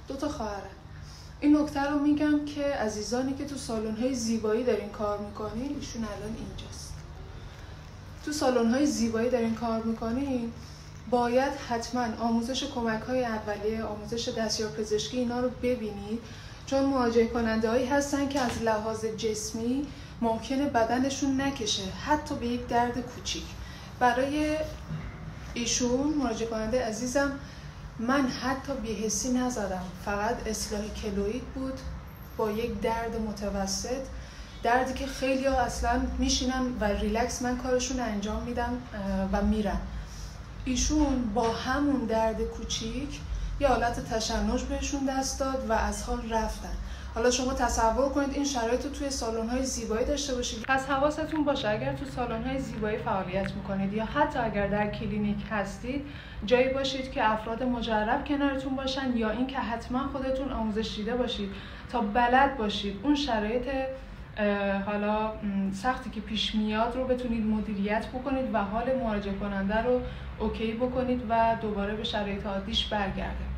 2 تا خواهرن. این نکته رو میگم که عزیزانی که تو سالن‌های زیبایی دارین کار میکنین، ایشون الان اینجاست، تو سالن‌های زیبایی دارین کار میکنین، باید حتما آموزش کمک‌های اولیه، آموزش دستیار پزشکی اینا رو ببینید، چون مراجعه کننده‌هایی هستن که از لحاظ جسمی ممکنه بدنشون نکشه حتی به یک درد کوچیک. برای ایشون مراجعه کننده عزیزم من حتی بی‌حسی نزدم، فقط اصلاح کلوید بود با یک درد متوسط، دردی که خیلی ها اصلا میشینن و ریلکس من کارشون انجام میدم و میرن. ایشون با همون درد کوچیک یه حالت تشنج بهشون دست داد و از حال رفتن. حالا شما تصور کنید این شرایط رو توی سالن‌های زیبایی داشته باشید. پس حواستون باشه اگر تو سالن‌های زیبایی فعالیت میکنید یا حتی اگر در کلینیک هستید، جایی باشید که افراد مجرب کنارتون باشن یا اینکه حتما خودتون آموزش دیده باشید تا بلد باشید اون شرایط حالا سختی که پیش میاد رو بتونید مدیریت بکنید و حال مراجعه کننده رو اوکی بکنید و دوباره به شرایط عادیش برگرده.